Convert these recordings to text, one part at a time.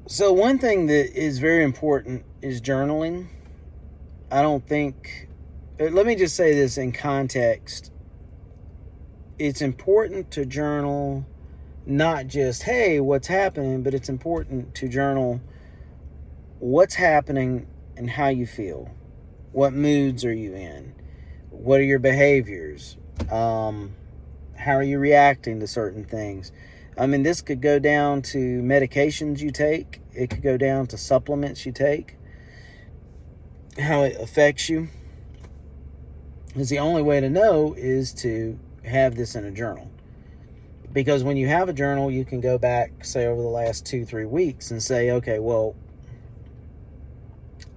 So one thing that is very important is journaling. I don't think, let me just say this in context. It's important to journal not just, hey, what's happening, but it's important to journal what's happening and how you feel. What moods are you in? What are your behaviors? How are you reacting to certain things? I mean, this could go down to medications you take. It could go down to supplements you take. How it affects you. Because the only way to know is to have this in a journal. Because when you have a journal, you can go back, say, over the last 2-3 weeks and say, okay, well,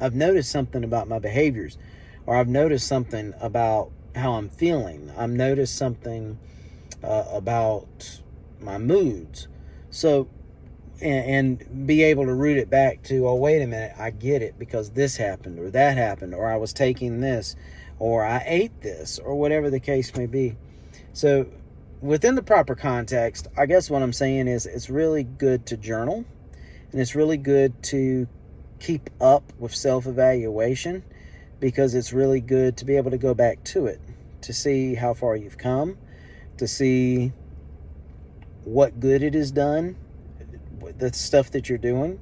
I've noticed something about my behaviors, or I've noticed something about how I'm feeling. I've noticed something about my moods. So, and be able to root it back to, oh, wait a minute, I get it because this happened or that happened, or I was taking this, or I ate this, or whatever the case may be. So within the proper context, I guess what I'm saying is it's really good to journal, and it's really good to keep up with self-evaluation, because it's really good to be able to go back to it, to see how far you've come, to see what good it has done, the stuff that you're doing,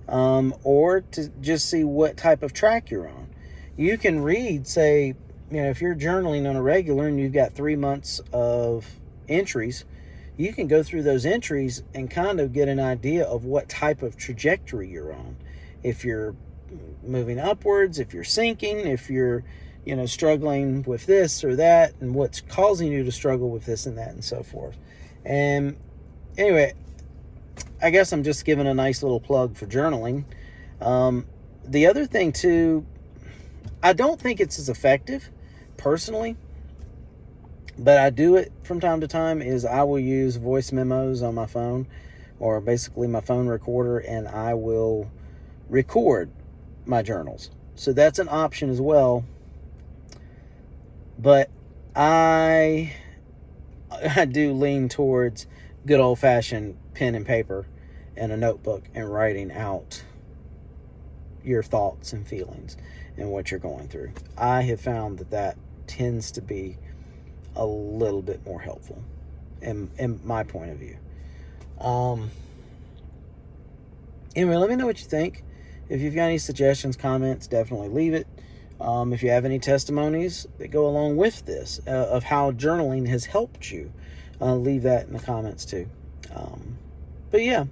or to just see what type of track you're on. You can read, say, if you're journaling on a regular and you've got 3 months of entries, you can go through those entries and kind of get an idea of what type of trajectory you're on. If you're moving upwards, if you're sinking, if you're, struggling with this or that, and what's causing you to struggle with this and that and so forth. And anyway, I guess I'm just giving a nice little plug for journaling. The other thing too, I don't think it's as effective personally, but I do it from time to time, is I will use voice memos on my phone, or basically my phone recorder, and I will record my journals. So that's an option as well. But I do lean towards good old-fashioned pen and paper and a notebook and writing out your thoughts and feelings and what you're going through. I have found that tends to be a little bit more helpful in my point of view. Anyway, let me know what you think. If you've got any suggestions, comments, definitely leave it. If you have any testimonies that go along with this, of how journaling has helped you, leave that in the comments too. But yeah.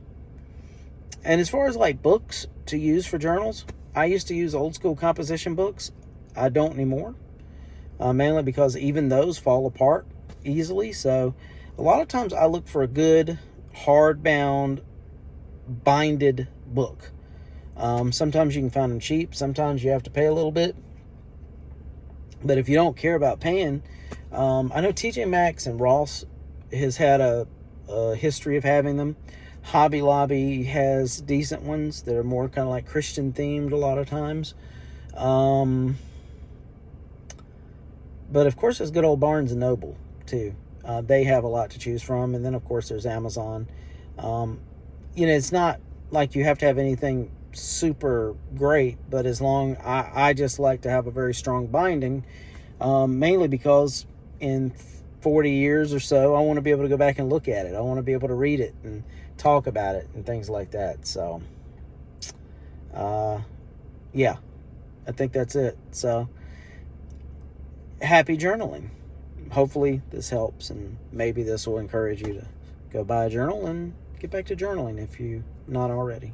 And as far as like books to use for journals, I used to use old school composition books. I don't anymore. Mainly because even those fall apart easily. So a lot of times I look for a good hardbound binded book. Sometimes you can find them cheap. Sometimes you have to pay a little bit. But if you don't care about paying, I know TJ Maxx and Ross has had a history of having them. Hobby Lobby has decent ones that are more kind of like Christian themed a lot of times. But of course there's good old Barnes & Noble too. They have a lot to choose from. And then of course there's Amazon. It's not like you have to have anything super great, but as long, I just like to have a very strong binding, mainly because in 40 years or so, I want to be able to go back and look at it. I want to be able to read it and talk about it and things like that. So, yeah, I think that's it. So, happy journaling. Hopefully this helps, and maybe this will encourage you to go buy a journal and get back to journaling if you're not already.